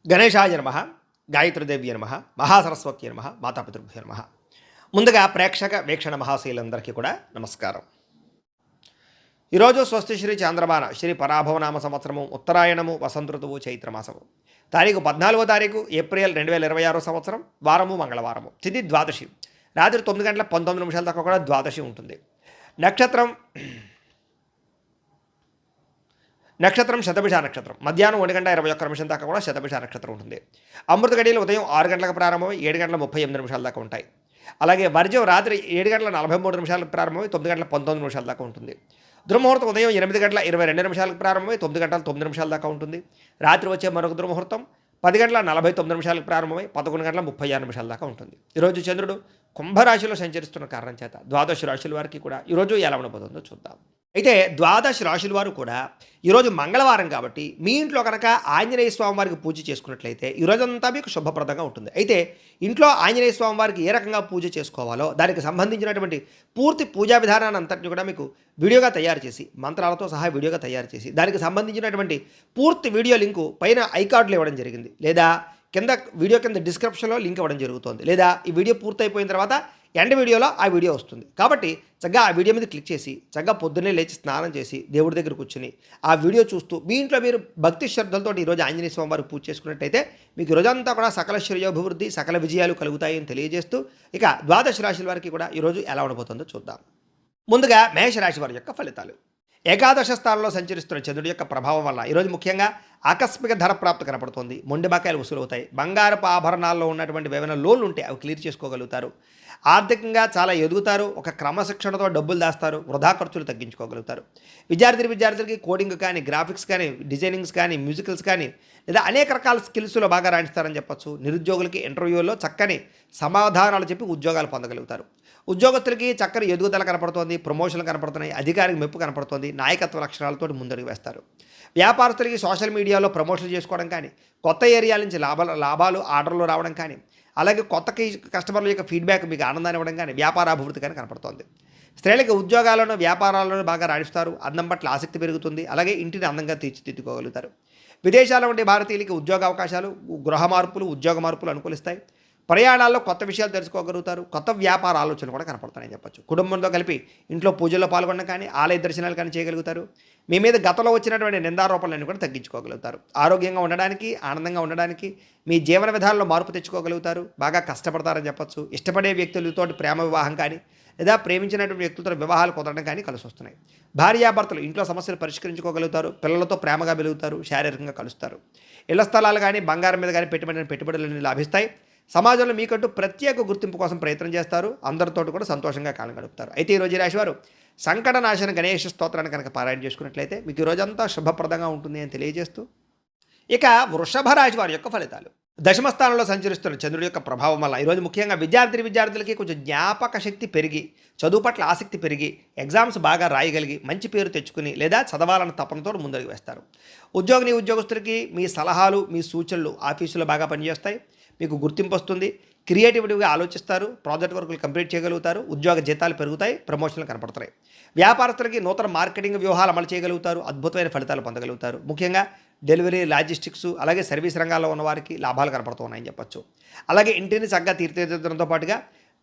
గణేశాయ నమ, గాయత్రీదేవ్య నమ, మహాసరస్వత్య నమ, మాతాపితృభ్య నమ. ముందుగా ప్రేక్షక వీక్షణ మహాశీలందరికీ కూడా నమస్కారం. ఈరోజు స్వస్తి శ్రీ చాంద్రమాన శ్రీ పరాభవనామ సంవత్సరము ఉత్తరాయణము వసంత ఋతువు చైత్రమాసము తారీఖు 14వ తారీఖు ఏప్రిల్ 2026 సంవత్సరం వారము మంగళవారము. తిథి ద్వాదశి రాత్రి 9 గంటల 19 నిమిషాల దాకా కూడా ద్వాదశి ఉంటుంది. నక్షత్రం శతభిష నక్షత్రం మధ్యాహ్నం 1 గంట 21 నిమిషాల దాకా కూడా శతభిష నక్షత్రం ఉంటుంది. అమృత గడియలు ఉదయం 6 గంటలకు ప్రారంభమై 7 గంటల 38 నిమిషాల దాకా ఉంటాయి. అలాగే వర్జ్యం రాత్రి 7 గంటల 43 నిమిషాలకు ప్రారంభమై 9 గంటల 19 నిమిషాల దాకా ఉంటుంది. దుర్ముహూర్తం ఉదయం 8 గంటల 22 నిమిషాలకు ప్రారంభమై 9 గంటల 9 నిమిషాల దాకా ఉంటుంది. రాత్రి వచ్చే మరొక దుర్ముహూర్తం 10 గంటల 49 నిమిషాలకు ప్రారంభమై 11 గంటల 36 నిమిషాల దాకా ఉంటుంది. ఈరోజు చంద్రుడు కుంభరాశిలో సంచరిస్తున్న కారణం చేత ద్వాదశ రాశుల వారికి కూడా ఈరోజు ఎలా ఉండబోతుందో చూద్దాం. అయితే ద్వాదశ రాశుల వారు కూడా ఈరోజు మంగళవారం కాబట్టి మీ ఇంట్లో కనుక ఆంజనేయ స్వామి వారికి పూజ చేసుకున్నట్లయితే ఈరోజంతా మీకు శుభప్రదంగా ఉంటుంది. అయితే ఇంట్లో ఆంజనేయ స్వామి వారికి ఏ రకంగా పూజ చేసుకోవాలో దానికి సంబంధించినటువంటి పూర్తి పూజా విధానాన్ని అంతటిని కూడా మీకు వీడియోగా తయారు చేసి మంత్రాలతో సహా వీడియోగా తయారు చేసి దానికి సంబంధించినటువంటి పూర్తి వీడియో లింకు పైన ఐకార్డులు ఇవ్వడం జరిగింది, లేదా కింద వీడియో కింద డిస్క్రిప్షన్లో లింక్ ఇవ్వడం జరుగుతుంది, లేదా ఈ వీడియో పూర్తయిపోయిన తర్వాత ఎండ్ వీడియోలో ఆ వీడియో వస్తుంది. కాబట్టి చక్కగా ఆ వీడియో మీద క్లిక్ చేసి చక్కగా పొద్దున్నే లేచి స్నానం చేసి దేవుడి దగ్గర కూర్చుని ఆ వీడియో చూస్తూ మీ ఇంట్లో మీరు భక్తి శ్రద్ధలతో ఈరోజు ఆంజనేయ స్వామి వారికి పూజ చేసుకున్నట్టయితే మీకు రోజంతా కూడా సకల శ్రేయోభివృద్ధి సకల విజయాలు కలుగుతాయని తెలియజేస్తూ ఇక ద్వాదశ రాశుల వారికి కూడా ఈరోజు ఎలా ఉండబోతుందో చూద్దాం. ముందుగా మేషరాశి వారి యొక్క ఫలితాలు. ఏకాదశ స్థానంలో సంచరిస్తున్న చంద్రుడి యొక్క ప్రభావం వల్ల ఈరోజు ముఖ్యంగా ఆకస్మిక ధన ప్రాప్తి కనపడుతుంది. మొండి బకాయిలు వసూలవుతాయి. బంగారపు ఆభరణాల్లో ఉన్నటువంటి ఏమైనా లోన్లు ఉంటే అవి క్లియర్ చేసుకోగలుగుతారు. ఆర్థికంగా చాలా ఎదుగుతారు. ఒక క్రమశిక్షణతో డబ్బులు దాస్తారు. వృధా ఖర్చులు తగ్గించుకోగలుగుతారు. విద్యార్థులకి కోడింగ్ కానీ, గ్రాఫిక్స్ కానీ, డిజైనింగ్స్ కానీ, మ్యూజికల్స్ కానీ, లేదా అనేక రకాల స్కిల్స్లో బాగా రాణిస్తారని చెప్పొచ్చు. నిరుద్యోగులకి ఇంటర్వ్యూలో చక్కని సమాధానాలు చెప్పి ఉద్యోగాలు పొందగలుగుతారు. ఉద్యోగస్తులకి చక్కని ఎదుగుదల కనపడుతోంది. ప్రమోషన్లు కనపడుతున్నాయి. అధికారికి మెప్పు కనపడుతోంది. నాయకత్వ లక్షణాలతో ముందడుగు వేస్తారు. వ్యాపారస్తులకి సోషల్ మీడియాలో ప్రమోషన్లు చేసుకోవడం కానీ, కొత్త ఏరియాల నుంచి లాభాలు ఆర్డర్లు రావడం కానీ, అలాగే కొత్త కస్టమర్ల యొక్క ఫీడ్బ్యాక్ మీకు ఆనందాన్ని ఇవ్వడం కానీ, వ్యాపార అభివృద్ధి కానీ కనపడుతోంది. స్త్రీలకు ఉద్యోగాలను వ్యాపారాలను బాగా రాణిస్తారు. అందం పట్ల ఆసక్తి పెరుగుతుంది. అలాగే ఇంటిని అందంగా తీర్చిదిద్దుకోగలుగుతారు. విదేశాల్లో ఉండే భారతీయులకి ఉద్యోగ అవకాశాలు, గృహ మార్పులు, ఉద్యోగ మార్పులు అనుకూలిస్తాయి. ప్రయాణాల్లో కొత్త విషయాలు తెలుసుకోగలుగుతారు. కొత్త వ్యాపార ఆలోచనలు కూడా కనపడతాయని చెప్పొచ్చు. కుటుంబంతో కలిపి ఇంట్లో పూజల్లో పాల్గొనడం కానీ, ఆలయ దర్శనాలు కానీ చేయగలుగుతారు. మీ మీద గతంలో వచ్చినటువంటి నిందారోపణలన్నీ కూడా తగ్గించుకోగలుగుతారు. ఆరోగ్యంగా ఉండడానికి, ఆనందంగా ఉండడానికి మీ జీవన విధానంలో మార్పు తెచ్చుకోగలుగుతారు. బాగా కష్టపడతారని చెప్పొచ్చు. ఇష్టపడే వ్యక్తులతో ప్రేమ వివాహం కానీ, లేదా ప్రేమించినటువంటి వ్యక్తులతో వివాహాలు కుదరడం కానీ కలిసి వస్తున్నాయి. భార్యాభర్తలు ఇంట్లో సమస్యలు పరిష్కరించుకోగలుగుతారు. పిల్లలతో ప్రేమగా వెలుగుతారు. శారీరకంగా కలుస్తారు. ఇళ్ల స్థలాలు కానీ, బంగారం మీద కానీ పెట్టుబడులు లాభిస్తాయి. సమాజంలో మీకంటూ ప్రత్యేక గుర్తింపు కోసం ప్రయత్నం చేస్తారు. అందరితో కూడా సంతోషంగా కాలం గడుపుతారు. అయితే ఈరోజు రాశి వారు సంకట నాశన గణేష స్తోత్రాన్ని కనుక పారాయణ చేసుకున్నట్లయితే మీకు ఈ రోజంతా శుభప్రదంగా ఉంటుంది అని తెలియజేస్తూ ఇక వృషభ రాశి వారి యొక్క ఫలితాలు. దశమ స్థానంలో సంచరిస్తున్న చంద్రుడి యొక్క ప్రభావం వల్ల ఈరోజు ముఖ్యంగా విద్యార్థులకి కొంచెం జ్ఞాపక శక్తి పెరిగి, చదువు పట్ల ఆసక్తి పెరిగి, ఎగ్జామ్స్ బాగా రాయగలిగి మంచి పేరు తెచ్చుకుని లేదా చదవాలన్న తపనతో ముందుకు వేస్తారు. ఉద్యోగస్తులకి మీ సలహాలు, మీ సూచనలు ఆఫీసులో బాగా పనిచేస్తాయి. మీకు గుర్తింపు వస్తుంది. క్రియేటివిటీగా ఆలోచిస్తారు. ప్రాజెక్ట్ వర్కులు కంప్లీట్ చేయగలుగుతారు. ఉద్యోగ జీతాలు పెరుగుతాయి. ప్రమోషన్లు కనపడతాయి. వ్యాపారస్తులకి నూతన మార్కెటింగ్ వ్యూహాలు అమలు చేయగలుగుతారు. అద్భుతమైన ఫలితాలు పొందగలుగుతారు. ముఖ్యంగా డెలివరీ, లాజిస్టిక్స్, అలాగే సర్వీస్ రంగాల్లో ఉన్న వారికి లాభాలు కనపడుతూ ఉన్నాయని చెప్పొచ్చు. అలాగే ఇంటిని చక్కగా తీర్చిదిద్దడంతో పాటుగా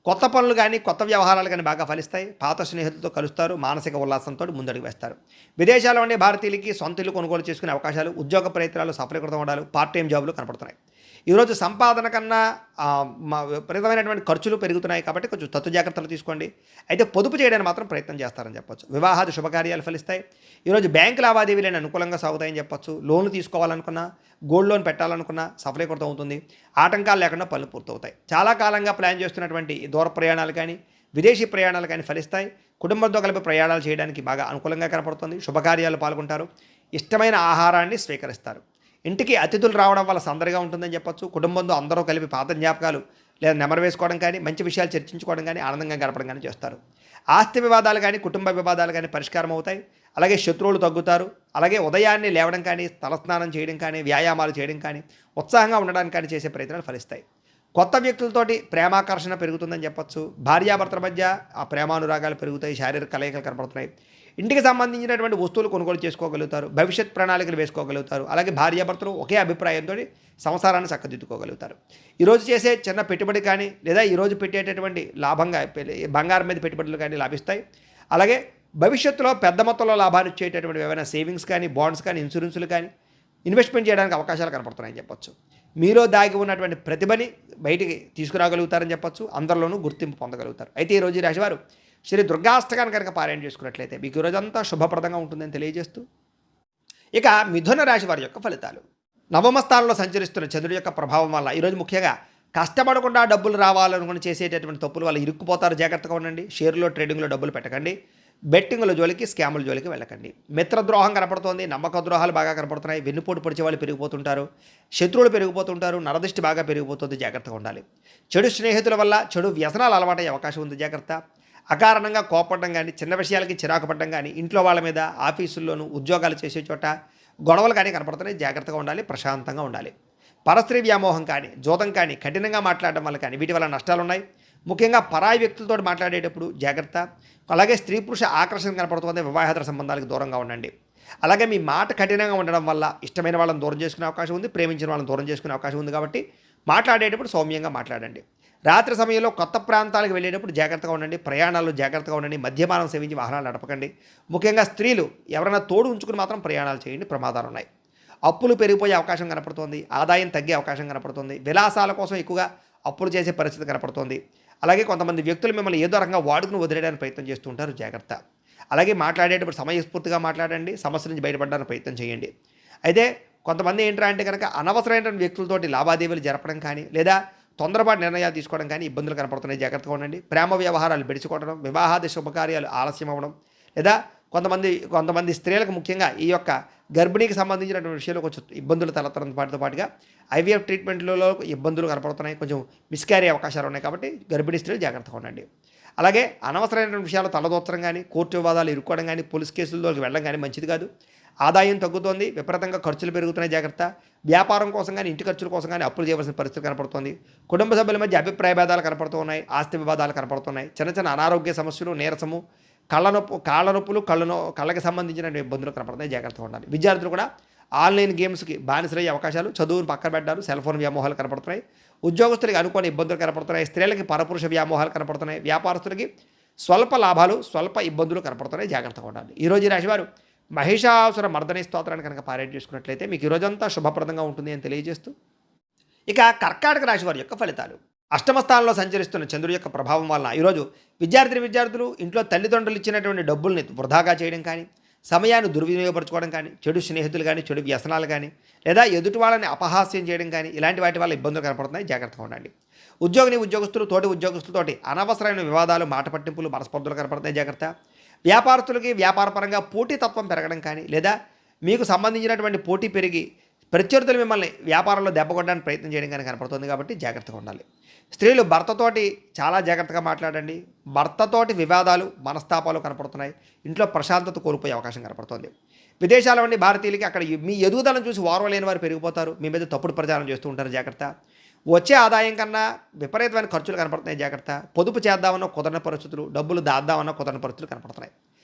కొత్త పనులు కానీ, కొత్త వ్యవహారాలు కానీ బాగా ఫలిస్తాయి. పాత స్నేహితులతో కలుస్తారు. మానసిక ఉల్లాసంతో ముందడుగు వేస్తారు. విదేశాల్లో ఉండే భారతీయులకి సొంత ఇల్లు కొనుగోలు చేసుకునే అవకాశాలు, ఉద్యోగ ప్రయత్నాలు సఫలీకృతం అవడాలు, పార్ట్ టైం జాబులు కనపడుతున్నాయి. ఈరోజు సంపాదన కన్నా విపరీతమైనటువంటి ఖర్చులు పెరుగుతున్నాయి కాబట్టి కొంచెం తత్తు జాగ్రత్తలు తీసుకోండి. అయితే పొదుపు చేయడానికి మాత్రం ప్రయత్నం చేస్తారని చెప్పొచ్చు. వివాహాది శుభకార్యాలు ఫలిస్తాయి. ఈరోజు బ్యాంకు లావాదేవీలను అనుకూలంగా సాగుతాయని చెప్పొచ్చు. లోన్లు తీసుకోవాలనుకున్నా, గోల్డ్ లోన్ పెట్టాలనుకున్నా సఫలీకృతం అవుతుంది. ఆటంకాలు లేకుండా పనులు పూర్తవుతాయి. చాలా కాలంగా ప్లాన్ చేస్తున్నటువంటి దూర ప్రయాణాలు కానీ, విదేశీ ప్రయాణాలు కానీ ఫలిస్తాయి. కుటుంబంతో కలిపి ప్రయాణాలు చేయడానికి బాగా అనుకూలంగా కనపడుతుంది. శుభకార్యాలు పాల్గొంటారు. ఇష్టమైన ఆహారాన్ని స్వీకరిస్తారు. ఇంటికి అతిథులు రావడం వల్ల సందడిగా ఉంటుందని చెప్పొచ్చు. కుటుంబంతో అందరూ కలిపి పాత జ్ఞాపకాలు లేదా నెమరు వేసుకోవడం కానీ, మంచి విషయాలు చర్చించుకోవడం కానీ, ఆనందంగా గడపడం కానీ చేస్తారు. ఆస్తి వివాదాలు కానీ, కుటుంబ వివాదాలు కానీ పరిష్కారం అవుతాయి. అలాగే శత్రువులు తగ్గుతారు. అలాగే ఉదయాన్నే లేవడం కానీ, తలస్నానం చేయడం కానీ, వ్యాయామాలు చేయడం కానీ, ఉత్సాహంగా ఉండడానికి కానీ చేసే ప్రయత్నాలు ఫలిస్తాయి. కొత్త వ్యక్తులతోటి ప్రేమాకర్షణ పెరుగుతుందని చెప్పొచ్చు. భార్యాభర్తల మధ్య ఆ ప్రేమానురాగాలు పెరుగుతాయి. శారీరక కలయికలు కనపడుతున్నాయి. ఇంటికి సంబంధించినటువంటి వస్తువులు కొనుగోలు చేసుకోగలుగుతారు, భవిష్యత్ ప్రణాళికలు వేసుకోగలుగుతారు. అలాగే భార్యాభర్తలు ఒకే అభిప్రాయంతో సంసారాన్ని చక్కదిద్దుకోగలుగుతారు. ఈరోజు చేసే చిన్న పెట్టుబడి కానీ లేదా ఈరోజు పెట్టేటటువంటి లాభంగా బంగారం మీద పెట్టుబడులు కానీ లాభిస్తాయి. అలాగే భవిష్యత్తులో పెద్ద మొత్తంలో లాభాలు ఇచ్చేటటువంటి ఏమైనా సేవింగ్స్ కానీ, బాండ్స్ కానీ, ఇన్సూరెన్సులు కానీ ఇన్వెస్ట్మెంట్ చేయడానికి అవకాశాలు కనపడుతున్నాయని చెప్పొచ్చు. మీలో దాగి ఉన్నటువంటి ప్రతిభని బయటికి తీసుకురాగలుగుతారని చెప్పొచ్చు. అందరిలోనూ గుర్తింపు పొందగలుగుతారు. అయితే ఈరోజు ఈ రాశివారు శ్రీ దుర్గాష్టకాన్ని కనుక పారాయణ చేసుకున్నట్లయితే మీకు ఈరోజంతా శుభప్రదంగా ఉంటుందని తెలియజేస్తూ, ఇక మిథున రాశి వారి యొక్క ఫలితాలు. నవమ స్థానంలో సంచరిస్తున్న చంద్రుడి యొక్క ప్రభావం వల్ల ఈరోజు ముఖ్యంగా కష్టపడకుండా డబ్బులు రావాలనుకుని చేసేటటువంటి తప్పులు వల్ల ఇరుక్కుపోతారు. జాగ్రత్తగా ఉండండి. షేర్లో, ట్రేడింగ్లో డబ్బులు పెట్టకండి. బెట్టింగ్ల జోలికి, స్కాముల జోలికి వెళ్ళకండి. మిత్రద్రోహం కనపడుతోంది, నమ్మక ద్రోహాలు బాగా కనపడుతున్నాయి. వెన్నుపోటు పొడిచే వాళ్ళు పెరిగిపోతుంటారు, శత్రువులు పెరిగిపోతుంటారు, నరదృష్టి బాగా పెరిగిపోతుంది. జాగ్రత్తగా ఉండాలి. చెడు స్నేహితుల వల్ల చెడు వ్యసనాలు అలవాటయ్యే అవకాశం ఉంది. జాగ్రత్త. అకారణంగా కోపడడం కానీ, చిన్న విషయాలకి చిరాకు పడడం కానీ, ఇంట్లో వాళ్ళ మీద, ఆఫీసుల్లోనూ, ఉద్యోగాలు చేసే చోట గొడవలు కానీ కనపడుతున్నాయి. జాగ్రత్తగా ఉండాలి. ప్రశాంతంగా ఉండాలి. పరస్త్రీ వ్యామోహం కానీ, జోదం కానీ, కఠినంగా మాట్లాడడం వల్ల కానీ వీటి వల్ల నష్టాలు ఉన్నాయి. ముఖ్యంగా పరాయి వ్యక్తులతో మాట్లాడేటప్పుడు జాగ్రత్త. అలాగే స్త్రీ పురుష ఆకర్షణ కనపడుతుంది. వివాహేతర సంబంధాలకు దూరంగా ఉండండి. అలాగే మీ మాట కఠినంగా ఉండడం వల్ల ఇష్టమైన వాళ్ళని దూరం చేసుకునే అవకాశం ఉంది, ప్రేమించిన వాళ్ళని దూరం చేసుకునే అవకాశం ఉంది. కాబట్టి మాట్లాడేటప్పుడు సౌమ్యంగా మాట్లాడండి. రాత్రి సమయంలో కొత్త ప్రాంతాలకు వెళ్ళేటప్పుడు జాగ్రత్తగా ఉండండి. ప్రయాణాల్లో జాగ్రత్తగా ఉండండి. మద్యపానం సేవించి వాహనాలు నడపకండి. ముఖ్యంగా స్త్రీలు ఎవరైనా తోడు ఉంచుకుని మాత్రం ప్రయాణాలు చేయండి. ప్రమాదాలు ఉన్నాయి. అప్పులు పెరిగిపోయే అవకాశం కనపడుతోంది. ఆదాయం తగ్గే అవకాశం కనపడుతుంది. విలాసాల కోసం ఎక్కువగా అప్పులు చేసే పరిస్థితి కనపడుతోంది. అలాగే కొంతమంది వ్యక్తులు మిమ్మల్ని ఏదో రకంగా వాడుకుని వదిలేయడానికి ప్రయత్నం చేస్తూ ఉంటారు. జాగ్రత్త. అలాగే మాట్లాడేటప్పుడు సమయస్ఫూర్తిగా మాట్లాడండి. సమస్య నుంచి బయటపడడానికి ప్రయత్నం చేయండి. అయితే కొంతమంది ఏంట్రా అంటే కనుక అనవసరమైన వ్యక్తులతోటి లావాదేవీలు జరపడం కానీ లేదా తొందరపాటు నిర్ణయాలు తీసుకోవడం కానీ ఇబ్బందులు కనపడుతున్నాయి. జాగ్రత్తగా ఉండండి. ప్రేమ వ్యవహారాలు బెడిచుకోవడం, వివాహాది శుభకార్యాలు ఆలస్యం అవ్వడం, లేదా కొంతమంది స్త్రీలకు ముఖ్యంగా ఈ యొక్క గర్భిణీకి సంబంధించినటువంటి విషయంలో కొంచెం ఇబ్బందులు తలెత్తడం పాటుగా ఐవీఎఫ్ ట్రీట్మెంట్లలో ఇబ్బందులు కనపడుతున్నాయి. కొంచెం మిస్క్యారీ అవకాశాలు ఉన్నాయి. కాబట్టి గర్భిణీ స్త్రీలు జాగ్రత్తగా ఉండండి. అలాగే అనవసరమైన విషయాలు తలదోచడం కానీ, కోర్టు వివాదాలు ఇరుక్కోవడం కానీ, పోలీస్ కేసుల్లోకి వెళ్ళడం కానీ మంచిది కాదు. ఆదాయం తగ్గుతోంది. విపరీతంగా ఖర్చులు పెరుగుతున్నాయి. జాగ్రత్త. వ్యాపారం కోసం కానీ, ఇంటి ఖర్చుల కోసం కానీ అప్పులు చేయవలసిన పరిస్థితి కనపడుతుంది. కుటుంబ సభ్యుల మధ్య అభిప్రాయ భేదాలు కనపడుతున్నాయి. ఆస్తి వివాదాలు కనపడుతున్నాయి. చిన్న అనారోగ్య సమస్యలు, నీరసము, కాళ్ళ నొప్పులు, కళ్ళకి సంబంధించిన ఇబ్బందులు కనపడుతున్నాయి. జాగ్రత్తగా ఉండాలి. విద్యార్థులు కూడా ఆన్లైన్ గేమ్స్కి బానిసలయ్యే అవకాశాలు, చదువును పక్కన పెట్టారు, సెల్ ఫోన్ వ్యామోహాలు కనపడుతున్నాయి. ఉద్యోగస్తులకి అనుకోని ఇబ్బందులు కనపడుతున్నాయి. స్త్రీలకి పరపురుష వ్యామోహాలు కనపడుతున్నాయి. వ్యాపారస్తులకి స్వల్ప లాభాలు, స్వల్ప ఇబ్బందులు కనపడుతున్నాయి. జాగ్రత్తగా ఉండాలి. ఈరోజు ఈ రాశివారు మహిషాసుర మర్దనే స్తోత్రాన్ని కనుక పారాయణ చేసుకున్నట్లయితే మీకు ఈరోజంతా శుభప్రదంగా ఉంటుంది అని తెలియజేస్తూ, ఇక కర్కాటక రాశి వారి యొక్క ఫలితాలు. అష్టమ స్థానంలో సంచరిస్తున్న చంద్రుడి యొక్క ప్రభావం వలన ఈరోజు విద్యార్థులు ఇంట్లో తల్లిదండ్రులు ఇచ్చినటువంటి డబ్బుల్ని వృధాగా చేయడం కానీ, సమయాన్ని దుర్వినియోగపరచుకోవడం కానీ, చెడు స్నేహితులు కానీ, చెడు వ్యసనాలు కానీ, లేదా ఎదుటి వాళ్ళని అపహాస్యం చేయడం కానీ ఇలాంటి వాటి వల్ల ఇబ్బందులు కనపడుతున్నాయి. జాగ్రత్తగా ఉండండి. ఉద్యోగస్తులు తోటి ఉద్యోగస్తులతోటి అనవసరమైన వివాదాలు, మాట పట్టింపులు, మనస్పర్ధలు కనపడుతున్నాయి. జాగ్రత్త. వ్యాపారస్తులకి వ్యాపారపరంగా పోటీతత్వం పెరగడం కానీ, లేదా మీకు సంబంధించినటువంటి పోటీ పెరిగి ప్రత్యర్థులు మిమ్మల్ని వ్యాపారంలో దెబ్బకొట్టడానికి ప్రయత్నం చేయడం కానీ కనపడుతుంది. కాబట్టి జాగ్రత్తగా ఉండాలి. స్త్రీలు భర్తతోటి చాలా జాగ్రత్తగా మాట్లాడండి. భర్తతోటి వివాదాలు, మనస్తాపాలు కనపడుతున్నాయి. ఇంట్లో ప్రశాంతత కోల్పోయే అవకాశం కనపడుతుంది. విదేశాల నుండి భారతీయులకి అక్కడ మీ ఎదుగుదలను చూసి ఓర్వలేని వారు పెరిగిపోతారు. మీ మీద తప్పుడు ప్రచారం చేస్తూ ఉంటారు. జాగ్రత్త. వచ్చే ఆదాయం కన్నా విపరీతమైన ఖర్చులు కనపడుతున్నాయి. జాగ్రత్త. పొదుపు చేద్దామన్నా కుదరని పరిస్థితులు, డబ్బులు దాద్దామన్నా కుదరని పరిస్థితులు కనపడుతున్నాయి.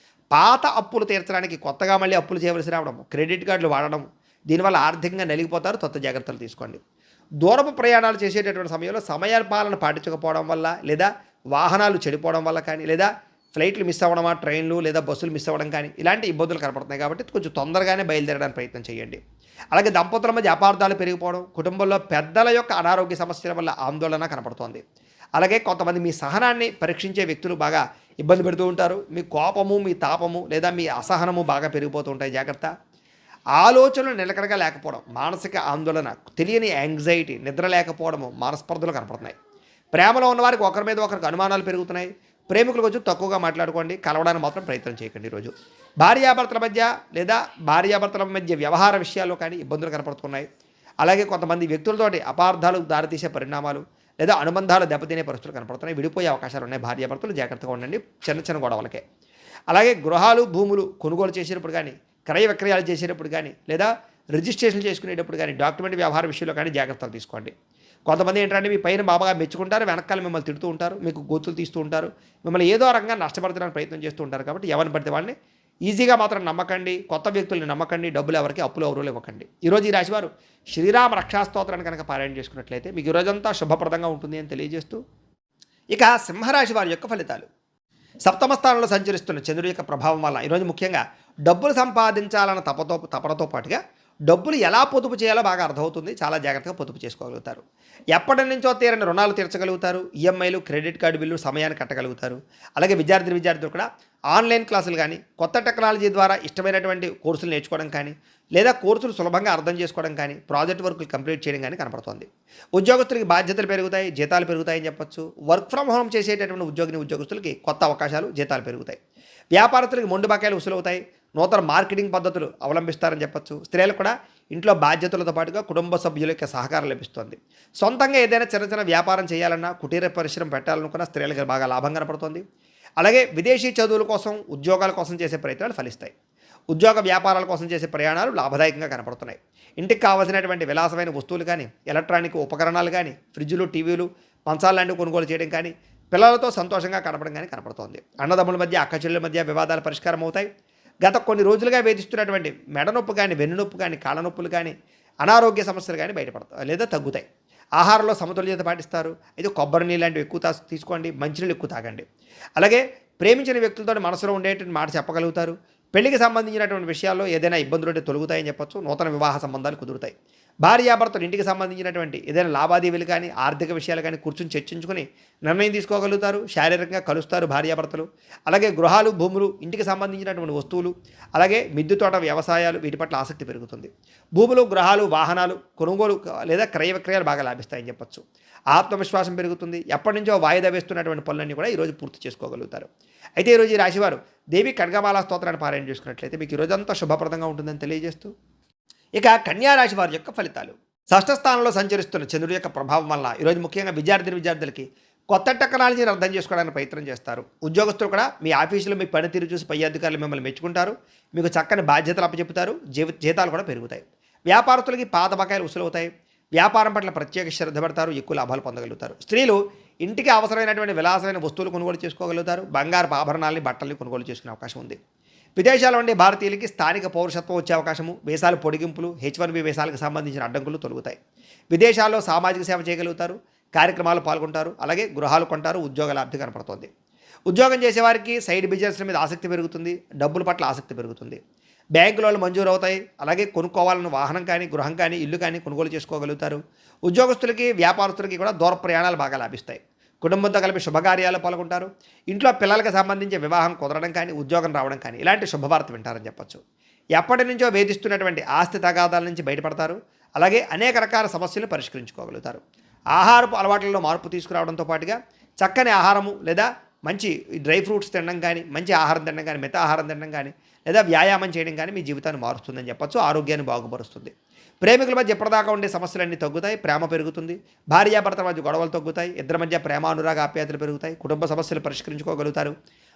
పాత అప్పులు తీర్చడానికి కొత్తగా మళ్ళీ అప్పులు చేయవలసి రావడం, క్రెడిట్ కార్డులు వాడడం, దీనివల్ల ఆర్థికంగా నలిగిపోతారు. కొత్త జాగ్రత్తలు తీసుకోండి. దూరపు ప్రయాణాలు చేసేటటువంటి సమయంలో సమయపాలన పాటించకపోవడం వల్ల, లేదా వాహనాలు చెడిపోవడం వల్ల కానీ, లేదా ఫ్లైట్లు మిస్ అవ్వడమా, ట్రైన్లు లేదా బస్సులు మిస్ అవ్వడం కానీ ఇలాంటి ఇబ్బందులు కనపడుతున్నాయి. కాబట్టి కొంచెం తొందరగానే బయలుదేరడానికి ప్రయత్నం చేయండి. అలాగే దంపతుల మధ్య అపార్థాలు పెరిగిపోవడం, కుటుంబంలో పెద్దల యొక్క అనారోగ్య సమస్యల వల్ల ఆందోళన కనపడుతోంది. అలాగే కొంతమంది మీ సహనాన్ని పరీక్షించే వ్యక్తులు బాగా ఇబ్బంది పెడుతూ ఉంటారు. మీ కోపము, మీ తాపము లేదా మీ అసహనము బాగా పెరిగిపోతూ ఉంటాయి. జాగ్రత్త. ఆలోచనలు నిలకడగా లేకపోవడం, మానసిక ఆందోళన, తెలియని యాంగ్జైటీ, నిద్ర లేకపోవడము, మనస్పర్ధలు కనపడుతున్నాయి. ప్రేమలో ఉన్నవారికి ఒకరి మీద ఒకరికి అనుమానాలు పెరుగుతున్నాయి. ప్రేమికులు కొంచెం తక్కువగా మాట్లాడుకోండి. కలవడానికి మాత్రం ప్రయత్నం చేయకండి. ఈరోజు భార్యాభర్తల మధ్య వ్యవహార విషయాల్లో కానీ ఇబ్బందులు కనపడుతున్నాయి. అలాగే కొంతమంది వ్యక్తులతోటి అపార్థాలు దారితీసే పరిణామాలు లేదా అనుబంధాలు దెబ్బతినే పరిస్థితులు కనపడుతున్నాయి. విడిపోయే అవకాశాలు ఉన్నాయి. భార్యాభర్తలు జాగ్రత్తగా ఉండండి చిన్న గొడవలకే. అలాగే గృహాలు, భూములు కొనుగోలు చేసేటప్పుడు కానీ, క్రయ విక్రయాలు చేసేటప్పుడు కానీ, లేదా రిజిస్ట్రేషన్ చేసుకునేటప్పుడు కానీ, డాక్యుమెంట్ వ్యవహార విషయంలో కానీ జాగ్రత్తలు తీసుకోండి. కొంతమంది ఏంటంటే మీ పైన బాబాగా మెచ్చుకుంటారు, వెనకాల మిమ్మల్ని తిడుతూ ఉంటారు, మీకు గొంతులు తీస్తూ ఉంటారు, మిమ్మల్ని ఏదో రకంగా నష్టపరచడానికి ప్రయత్నం చేస్తూ ఉంటారు. కాబట్టి ఎవరిని పడితే వాళ్ళని ఈజీగా మాత్రం నమ్మకండి, కొత్త వ్యక్తుల్ని నమ్మకండి, డబ్బులు ఎవరికి అప్పులు ఎవరు ఇవ్వకండి. ఈరోజు ఈ రాశివారు శ్రీరామ రక్షాస్తోత్రాన్ని కనుక పారాయణ చేసుకున్నట్లయితే మీకు ఈ రోజంతా శుభప్రదంగా ఉంటుంది అని తెలియజేస్తూ, ఇక సింహరాశి వారి యొక్క ఫలితాలు. సప్తమ స్థానంలో సంచరిస్తున్న చంద్రుడి యొక్క ప్రభావం వల్ల ఈరోజు ముఖ్యంగా డబ్బులు సంపాదించాలన్న తపనతో పాటుగా డబ్బులు ఎలా పొదుపు చేయాలో బాగా అర్థమవుతుంది. చాలా జాగ్రత్తగా పొదుపు చేసుకోగలుగుతారు. ఎప్పటి నుంచో తీరని రుణాలు తీర్చగలుగుతారు. ఈఎంఐలు, క్రెడిట్ కార్డు బిల్లు సమయాన్ని కట్టగలుగుతారు. అలాగే విద్యార్థులు కూడా ఆన్లైన్ క్లాసులు కానీ, కొత్త టెక్నాలజీ ద్వారా ఇష్టమైనటువంటి కోర్సులు నేర్చుకోవడం కానీ, లేదా కోర్సులు సులభంగా అర్థం చేసుకోవడం కానీ, ప్రాజెక్ట్ వర్కులు కంప్లీట్ చేయడం కానీ కనపడుతోంది. ఉద్యోగస్తులకి బాధ్యతలు పెరుగుతాయి, జీతాలు పెరుగుతాయని చెప్పొచ్చు. వర్క్ ఫ్రమ్ హోమ్ చేసేటటువంటి ఉద్యోగస్తులకి కొత్త అవకాశాలు, జీతాలు పెరుగుతాయి. వ్యాపారస్తులకి మొండు బకాయిలు వసూలవుతాయి. నూతన మార్కెటింగ్ పద్ధతులు అవలంబిస్తారని చెప్పొచ్చు. స్త్రీలకు కూడా ఇంట్లో బాధ్యతలతో పాటుగా కుటుంబ సభ్యుల యొక్క సహకారం లభిస్తుంది. సొంతంగా ఏదైనా చిన్న వ్యాపారం చేయాలన్నా, కుటీర పరిశ్రమ పెట్టాలనుకున్న స్త్రీలకు బాగా లాభం కనపడుతుంది. అలాగే విదేశీ చదువుల కోసం, ఉద్యోగాల కోసం చేసే ప్రయత్నాలు ఫలిస్తాయి. ఉద్యోగ వ్యాపారాల కోసం చేసే ప్రయాణాలు లాభదాయకంగా కనపడుతున్నాయి. ఇంటికి కావాల్సినటువంటి విలాసమైన వస్తువులు కానీ, ఎలక్ట్రానిక్ ఉపకరణాలు కానీ, ఫ్రిడ్జ్లు, టీవీలు, మంచాలు లాంటివి కొనుగోలు చేయడం కానీ, పిల్లలతో సంతోషంగా కనపడడం కానీ కనపడుతోంది. అన్నదమ్ముల మధ్య, అక్కచెల్లెల మధ్య వివాదాలు పరిష్కారం అవుతాయి. గత కొన్ని రోజులుగా వేధిస్తున్నటువంటి మెడనొప్పి కానీ, వెన్నునొప్పి కానీ, కాళ్ళ నొప్పులు కానీ, అనారోగ్య సమస్యలు కానీ బయటపడతాయి లేదా తగ్గుతాయి. ఆహారంలో సమతుల్యత పాటిస్తారు. అయితే కొబ్బరి నీళ్ళు లాంటివి ఎక్కువ తీసుకోండి, మంచినీళ్ళు ఎక్కువ తాగండి. అలాగే ప్రేమించిన వ్యక్తులతో మనసులో ఉండేటువంటి మాట చెప్పగలుగుతారు. పెళ్లికి సంబంధించినటువంటి విషయాల్లో ఏదైనా ఇబ్బందులు ఉంటే తొలగుతాయని చెప్పొచ్చు. నూతన వివాహ సంబంధాలు కుదురుతాయి. భార్యాభర్తలు ఇంటికి సంబంధించినటువంటి ఏదైనా లావాదేవీలు కానీ, ఆర్థిక విషయాలు కానీ కూర్చొని చర్చించుకొని నిర్ణయం తీసుకోగలుగుతారు. శారీరకంగా కలుస్తారు భార్యాభర్తలు. అలాగే గృహాలు, భూములు, ఇంటికి సంబంధించినటువంటి వస్తువులు, అలాగే మిద్దె తోట, వ్యవసాయాలు, వీటి పట్ల ఆసక్తి పెరుగుతుంది. భూములు, గృహాలు, వాహనాలు కొనుగోలు లేదా క్రయ విక్రయాలు బాగా లాభిస్తాయని చెప్పొచ్చు. ఆత్మవిశ్వాసం పెరుగుతుంది. ఎప్పటి నుంచో వాయిదా వేస్తున్నటువంటి పనులన్నీ కూడా ఈరోజు పూర్తి చేసుకోగలుగుతారు. అయితే ఈరోజు ఈ రాశివారు దేవి ఖడ్గమాల స్తోత్రాన్ని పారాయణ చేసుకున్నట్లయితే మీకు ఈరోజంతా శుభప్రదంగా ఉంటుందని తెలియజేస్తూ, ఇక కన్యా రాశి వారి యొక్క ఫలితాలు. షష్ఠ స్థానంలో సంచరిస్తున్న చంద్రుడి యొక్క ప్రభావం వల్ల ఈరోజు ముఖ్యంగా విద్యార్థులకి కొత్త టెక్నాలజీని అర్థం చేసుకోవడానికి ప్రయత్నం చేస్తారు. ఉద్యోగస్తులు కూడా మీ ఆఫీసులో మీ పనితీరు చూసి పై అధికారులు మిమ్మల్ని మెచ్చుకుంటారు. మీకు చక్కని బాధ్యతలు అప్పచెప్పుతారు. జీతాలు కూడా పెరుగుతాయి. వ్యాపారస్తులకి పాత బకాయిలు వసూలవుతాయి. వ్యాపారం పట్ల ప్రత్యేక శ్రద్ధ పెడతారు. ఎక్కువ లాభాలు పొందగలుగుతారు. స్త్రీలు ఇంటికి అవసరమైనటువంటి విలాసమైన వస్తువులు కొనుగోలు చేసుకోగలుగుతారు. బంగారు ఆభరణాలని, బట్టల్ని కొనుగోలు చేసుకునే అవకాశం ఉంది. విదేశాల్లో ఉండే భారతీయులకి స్థానిక పౌరసత్వం వచ్చే అవకాశము, వీసాలు పొడిగింపులు, H1B వీసాలకు సంబంధించిన అడ్డంకులు తొలగుతాయి. విదేశాల్లో సామాజిక సేవ చేయగలుగుతారు. కార్యక్రమాలు పాల్గొంటారు. అలాగే గృహాలు కొంటారు. ఉద్యోగాల అభివృద్ధి కనపడుతుంది. ఉద్యోగం చేసేవారికి సైడ్ బిజినెస్ల మీద ఆసక్తి పెరుగుతుంది. డబ్బుల పట్ల ఆసక్తి పెరుగుతుంది. బ్యాంకులలో మంజూరు అవుతాయి. అలాగే కొనుక్కోవాలన్న వాహనం కానీ, గృహం కానీ, ఇల్లు కానీ కొనుగోలు చేసుకోగలుగుతారు. ఉద్యోగస్తులకి, వ్యాపారస్తులకి కూడా దూర ప్రయాణాలు బాగా లాభిస్తాయి. కుటుంబంతో కలిపి శుభకార్యాలు పాల్గొంటారు. ఇంట్లో పిల్లలకు సంబంధించి వివాహం కుదరడం కానీ, ఉద్యోగం రావడం కానీ ఇలాంటి శుభవార్త వింటారని చెప్పొచ్చు. ఎప్పటి నుంచో వేధిస్తున్నటువంటి ఆస్తి తగాదాల నుంచి బయటపడతారు. అలాగే అనేక రకాల సమస్యలు పరిష్కరించుకోగలుగుతారు. ఆహారపు అలవాట్లలో మార్పు తీసుకురావడంతో పాటుగా చక్కని ఆహారము లేదా మంచి డ్రై ఫ్రూట్స్ తినడం కానీ, మంచి ఆహారం తినడం కానీ, మిత ఆహారం తినడం కానీ, లేదా వ్యాయామం చేయడం కానీ మీ జీవితాన్ని మారుస్తుందని చెప్పొచ్చు. ఆరోగ్యాన్ని బాగుపరుస్తుంది. ప్రేమికుల మధ్య ఎప్పటిదాకా ఉండే సమస్యలన్నీ తగ్గుతాయి. ప్రేమ పెరుగుతుంది. భార్యాభర్తల మధ్య గొడవలు తగ్గుతాయి. ఇద్దరి మధ్య ప్రేమ, అనురాగ, ఆప్యాయతలు పెరుగుతాయి. కుటుంబ సమస్యలు పరిష్కరించుకోగలుగుతారు.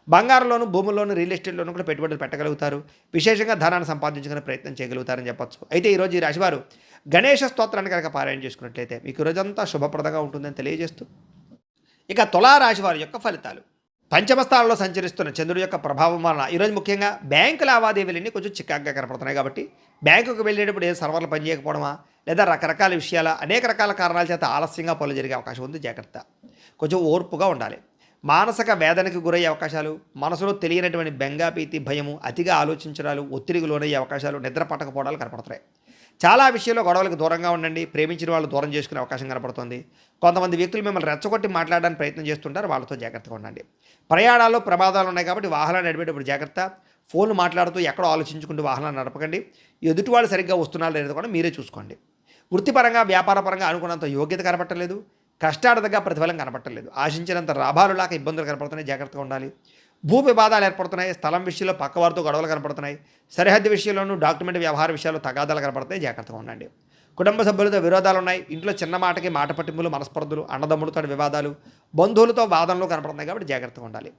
బంగారంలోను, భూముల్లోను, రియల్ ఎస్టేట్లోనూ కూడా పెట్టుబడులు పెట్టగలుగుతారు. విశేషంగా ధనాన్ని సంపాదించుకునే ప్రయత్నం చేయగలుగుతారని చెప్పొచ్చు. అయితే ఈరోజు ఈ రాశివారు గణేష స్తోత్రాన్ని కనుక పారాయణ చేసుకున్నట్లయితే మీకు రోజంతా శుభప్రదంగా ఉంటుందని తెలియజేస్తూ, ఇక తులారాశి వారి యొక్క ఫలితాలు. పంచమ స్థానంలో సంచరిస్తున్న చంద్రుడి యొక్క ప్రభావం వలన ఈరోజు ముఖ్యంగా బ్యాంకు లావాదేవీలన్నీ కొంచెం చికాగ్గా కనపడుతున్నాయి. కాబట్టి బ్యాంకుకు వెళ్ళేటప్పుడు ఏ సర్వర్లు పనిచేయకపోవడమా, లేదా రకరకాల విషయాల అనేక రకాల కారణాల చేత ఆలస్యంగా పనులు జరిగే అవకాశం ఉంది. జాగ్రత్త. కొంచెం ఓర్పుగా ఉండాలి. మానసిక వేదనకు గురయ్యే అవకాశాలు, మనసులో తెలియనటువంటి బెంగ, భీతి, భయము, అతిగా ఆలోచించడాలు, ఒత్తిడికి లోనయ్యే అవకాశాలు, నిద్ర పట్టకపోవడాలు కనపడుతున్నాయి. చాలా విషయాల్లో గొడవలకు దూరంగా ఉండండి. ప్రేమించిన వాళ్ళు దూరం చేసుకునే అవకాశం కనపడుతుంది. కొంతమంది వ్యక్తులు మిమ్మల్ని రెచ్చగొట్టి మాట్లాడడానికి ప్రయత్నం చేస్తుంటారు. వాళ్ళతో జాగ్రత్తగా ఉండండి. ప్రయాణాల్లో ప్రమాదాలు ఉన్నాయి కాబట్టి వాహనాలు నడిపేటప్పుడు జాగ్రత్త. ఫోన్లు మాట్లాడుతూ ఎక్కడో ఆలోచించుకుంటూ వాహనాలు నడపకండి. ఎదుటి వాళ్ళు సరిగ్గా వస్తున్నారో లేదో కూడా మీరే చూసుకోండి. వృత్తిపరంగా, వ్యాపారపరంగా అనుకున్నంత యోగ్యత కనపట్టలేదు. కష్టాడదగా ప్రతిఫలం కనపట్టలేదు. ఆశించినంత లాభాలు లేక ఇబ్బందులు కనపడుతున్నాయి. జాగ్రత్తగా ఉండాలి. భూ వివాదాలు ఏర్పడుతున్నాయి. స్థలం విషయంలో పక్కవారితో గొడవలు కనపడుతున్నాయి. సరిహద్దు విషయంలోనూ డాక్యుమెంట్ వ్యవహార విషయాల్లో తగాదాలు కనపడతాయి. జాగ్రత్తగా ఉండండి. కుటుంబ సభ్యులతో విరోధాలు ఉన్నాయి. ఇంట్లో చిన్న మాటకి మాట పట్టింపులు, మనస్పర్ధలు, అన్నదమ్ములతో వివాదాలు, బంధువులతో వాదనలు కనపడుతున్నాయి. కాబట్టి జాగ్రత్తగా ఉండాలి.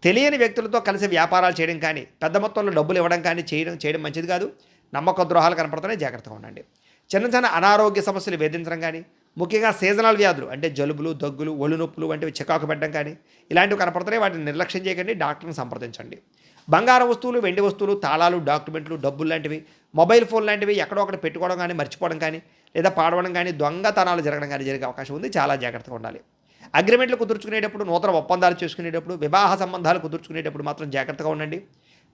తెలియని వ్యక్తులతో కలిసి వ్యాపారాలు చేయడం కానీ, పెద్ద మొత్తంలో డబ్బులు ఇవ్వడం కానీ చేయడం మంచిది కాదు. నమ్మక ద్రోహాలు కనపడుతున్నాయి. జాగ్రత్తగా ఉండండి. చిన్న చిన్న అనారోగ్య సమస్యలు వేధించడం కానీ, ముఖ్యంగా సీజనల్ వ్యాధులు అంటే జలుబులు, దగ్గులు, ఒళ్ళు నొప్పులు వంటివి చికాకు పెట్టడం కానీ ఇలాంటివి కనపడుతున్నాయి. వాటిని నిర్లక్ష్యం చేయకండి. డాక్టర్ని సంప్రదించండి. బంగారం వస్తువులు, వెండి వస్తువులు, తాళాలు, డాక్యుమెంట్లు, డబ్బులు లాంటివి, మొబైల్ ఫోన్ లాంటివి ఎక్కడో ఒకటి పెట్టుకోవడం కానీ, మర్చిపోవడం కానీ, లేదా పాడవడం కానీ, దొంగతనాలు జరగడం కానీ జరిగే అవకాశం ఉంది. చాలా జాగ్రత్తగా ఉండాలి. అగ్రిమెంట్లు కుదుర్చుకునేటప్పుడు, నూతన ఒప్పందాలు చేసుకునేటప్పుడు, వివాహ సంబంధాలు కుదుర్చుకునేటప్పుడు మాత్రం జాగ్రత్తగా ఉండండి.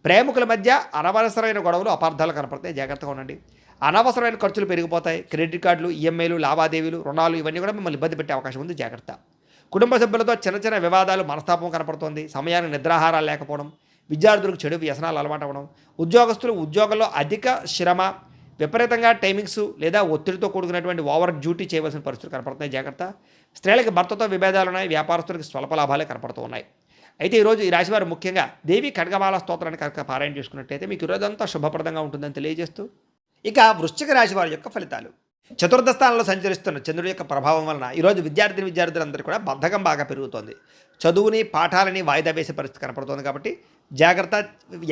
ప్రేమికుల మధ్య అనవసరమైన గొడవలు, అపార్థాలు కనపడతాయి. జాగ్రత్తగా ఉండండి. అనవసరమైన ఖర్చులు పెరిగిపోతాయి. క్రెడిట్ కార్డులు, ఈఎంఐలు, లావాదేవీలు, రుణాలు ఇవన్నీ కూడా మిమ్మల్ని ఇబ్బంది పెట్టే అవకాశం ఉంది. జాగ్రత్త. కుటుంబ సభ్యులతో చిన్న చిన్న వివాదాలు, మనస్తాపం కనపడుతోంది. సమయానికి నిద్రాహారాలు లేకపోవడం, విద్యార్థులకు చెడు వ్యసనాలు అలవాటు అవ్వడం, ఉద్యోగస్తులు ఉద్యోగంలో అధిక శ్రమ, విపరీతంగా టైమింగ్స్ లేదా ఒత్తిడితో కూడుకున్నటువంటి ఓవర్ డ్యూటీ చేయవలసిన పరిస్థితులు కనపడుతున్నాయి. జాగ్రత్త. స్త్రీలకు భర్తతో విభేదాలు ఉన్నాయి. వ్యాపారస్తులకు స్వల్ప లాభాలే కనపడుతూ ఉన్నాయి. అయితే ఈరోజు ఈ రాశివారు ముఖ్యంగా దేవి ఖడ్గమాల స్తోత్రాన్ని కనుక పారాయణ చేసుకున్నట్లయితే మీకు ఈరోజంతా శుభప్రదంగా ఉంటుందని తెలియజేస్తూ, ఇక వృశ్చిక రాశి వారి యొక్క ఫలితాలు. చతుర్థ స్థానంలో సంచరిస్తున్న చంద్రుడి యొక్క ప్రభావం వలన ఈరోజు విద్యార్థులందరూ కూడా బద్ధకం బాగా పెరుగుతోంది. చదువుని, పాఠాలని వాయిదా వేసే పరిస్థితి కనపడుతోంది. కాబట్టి జాగ్రత్త.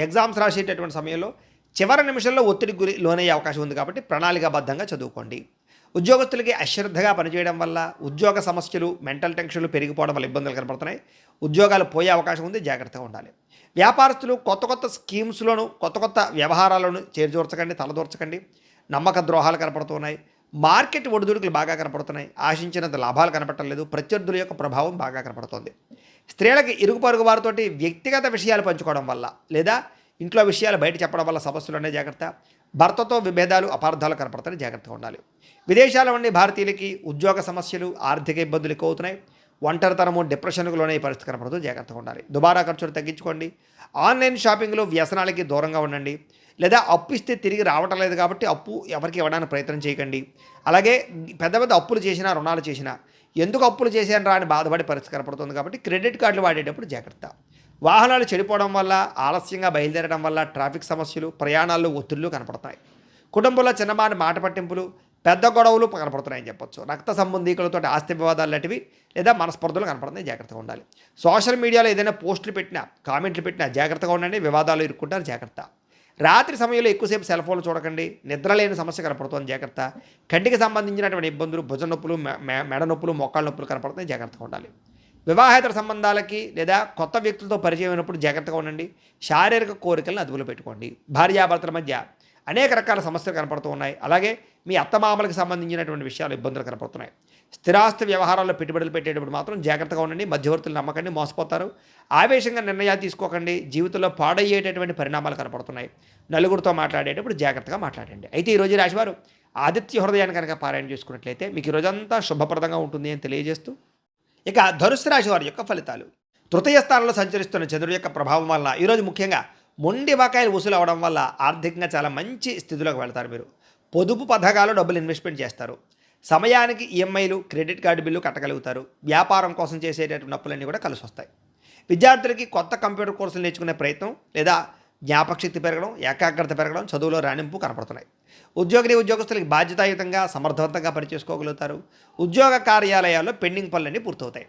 ఎగ్జామ్స్ రాసేటటువంటి సమయంలో చివరి నిమిషంలో ఒత్తిడికి లోనయ్యే అవకాశం ఉంది. కాబట్టి ప్రణాళికాబద్ధంగా చదువుకోండి. ఉద్యోగస్తులకి అశ్రద్ధగా పనిచేయడం వల్ల ఉద్యోగ సమస్యలు, మెంటల్ టెన్షన్లు పెరిగిపోవడం వల్ల ఇబ్బందులు కనపడుతున్నాయి. ఉద్యోగాలు పోయే అవకాశం ఉంది. జాగ్రత్తగా ఉండాలి. వ్యాపారస్తులు కొత్త కొత్త స్కీమ్స్లోను, కొత్త కొత్త వ్యవహారాలను చేర్చూర్చకండి, తలదూర్చకండి. నమ్మక ద్రోహాలు కనపడుతున్నాయి. మార్కెట్ ఒడిదుడుకులు బాగా కనపడుతున్నాయి. ఆశించినంత లాభాలు కనపడటం లేదు. ప్రత్యర్థుల యొక్క ప్రభావం బాగా కనపడుతోంది. స్త్రీలకి ఇరుగు పొరుగు వారితోటి వ్యక్తిగత విషయాలు పంచుకోవడం వల్ల, లేదా ఇంట్లో విషయాలు బయట చెప్పడం వల్ల సమస్యలు ఉన్నాయి. జాగ్రత్త. భర్తతో విభేదాలు, అపార్థాలు కనపడతాయి. జాగ్రత్తగా ఉండాలి. విదేశాల నుండి భారతీయులకి ఉద్యోగ సమస్యలు, ఆర్థిక ఇబ్బందులు ఎక్కువ అవుతున్నాయి. ఒంటరితనము, డిప్రెషన్కు లోనే పరిస్థితి కనపడుతుంది. జాగ్రత్తగా ఉండాలి. దుబారా ఖర్చులు తగ్గించుకోండి. ఆన్లైన్ షాపింగ్లో వ్యసనాలకి దూరంగా ఉండండి. లేదా అప్పు ఇస్తే తిరిగి రావటం లేదు కాబట్టి అప్పు ఎవరికి ఇవ్వడానికి ప్రయత్నం చేయకండి. అలాగే పెద్ద పెద్ద అప్పులు చేసినా, రుణాలు చేసినా ఎందుకు అప్పులు చేశాను రా అని బాధపడే పరిస్థితి కనపడుతుంది. కాబట్టి క్రెడిట్ కార్డులు వాడేటప్పుడు జాగ్రత్త. వాహనాలు చెడిపోవడం వల్ల, ఆలస్యంగా బయలుదేరడం వల్ల ట్రాఫిక్ సమస్యలు, ప్రయాణాల్లో ఒత్తిళ్లు కనపడతాయి. కుటుంబంలో చిన్నమాని మాట పట్టింపులు, పెద్ద గొడవలు కనపడుతున్నాయని చెప్పొచ్చు. రక్త సంబంధీకులతో ఆస్తి వివాదాలు లాంటివి లేదా మనస్పర్ధలు కనపడుతున్నాయి. జాగ్రత్తగా ఉండాలి. సోషల్ మీడియాలో ఏదైనా పోస్టులు పెట్టినా, కామెంట్లు పెట్టినా జాగ్రత్తగా ఉండండి. వివాదాలు ఇరుక్కుంటారు. జాగ్రత్త. రాత్రి సమయంలో ఎక్కువసేపు సెల్ ఫోన్లు చూడకండి. నిద్రలేని సమస్య కనపడుతుంది. జాగ్రత్త. కంటికి సంబంధించినటువంటి ఇబ్బందులు, భుజ నొప్పులు, మెడ నొప్పులు, మోకాళ్ళ నొప్పులు కనపడుతున్నాయి. జాగ్రత్తగా ఉండాలి. వివాహేతర సంబంధాలకి లేదా కొత్త వ్యక్తులతో పరిచయం అయినప్పుడు జాగ్రత్తగా ఉండండి. శారీరక కోరికలను అదుపులో పెట్టుకోండి. భార్యాభర్తల మధ్య అనేక రకాల సమస్యలు కనపడుతూ ఉన్నాయి. అలాగే మీ అత్తమామలకు సంబంధించినటువంటి విషయాలు, ఇబ్బందులు కనపడుతున్నాయి. స్థిరాస్తి వ్యవహారాల్లో పెట్టుబడులు పెట్టేటప్పుడు మాత్రం జాగ్రత్తగా ఉండండి. మధ్యవర్తులు నమ్మకండి, మోసపోతారు. ఆవేశంగా నిర్ణయాలు తీసుకోకండి. జీవితంలో పాడయ్యేటటువంటి పరిణామాలు కనపడుతున్నాయి. నలుగురితో మాట్లాడేటప్పుడు జాగ్రత్తగా మాట్లాడండి. అయితే ఈరోజు రాశివారు ఆదిత్య హృదయాన్ని కనుక పారాయణ చేసుకున్నట్లయితే మీకు ఈరోజంతా శుభప్రదంగా ఉంటుంది అని తెలియజేస్తూ, ఇక ధనుస్సు రాశి వారి యొక్క ఫలితాలు. తృతీయ స్థానంలో సంచరిస్తున్న చంద్రుడి యొక్క ప్రభావం వలన ఈరోజు ముఖ్యంగా మొండి బకాయిలు వసూలు అవడం వల్ల ఆర్థికంగా చాలా మంచి స్థితిలోకి వెళ్తారు. మీరు పొదుపు పథకాలు డబ్బులు ఇన్వెస్ట్మెంట్ చేస్తారు. సమయానికి ఈఎంఐలు, క్రెడిట్ కార్డు బిల్లు కట్టగలుగుతారు. వ్యాపారం కోసం చేసేటటువంటి అప్పులన్నీ కూడా కలిసి వస్తాయి. విద్యార్థులకి కొత్త కంప్యూటర్ కోర్సులు నేర్చుకునే ప్రయత్నం లేదా జ్ఞాపకశక్తి పెరగడం, ఏకాగ్రత పెరగడం, చదువులో రాణింపు కనపడుతున్నాయి. ఉద్యోగస్తులకి బాధ్యతాయుతంగా, సమర్థవంతంగా పనిచేసుకోగలుగుతారు. ఉద్యోగ కార్యాలయాల్లో పెండింగ్ పనులన్నీ పూర్తవుతాయి.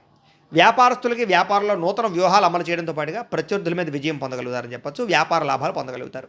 వ్యాపారస్తులకి వ్యాపారంలో నూతన వ్యూహాలు అమలు చేయడంతో పాటుగా ప్రత్యర్థుల మీద విజయం పొందగలుగుతారని చెప్పొచ్చు. వ్యాపార లాభాలు పొందగలుగుతారు.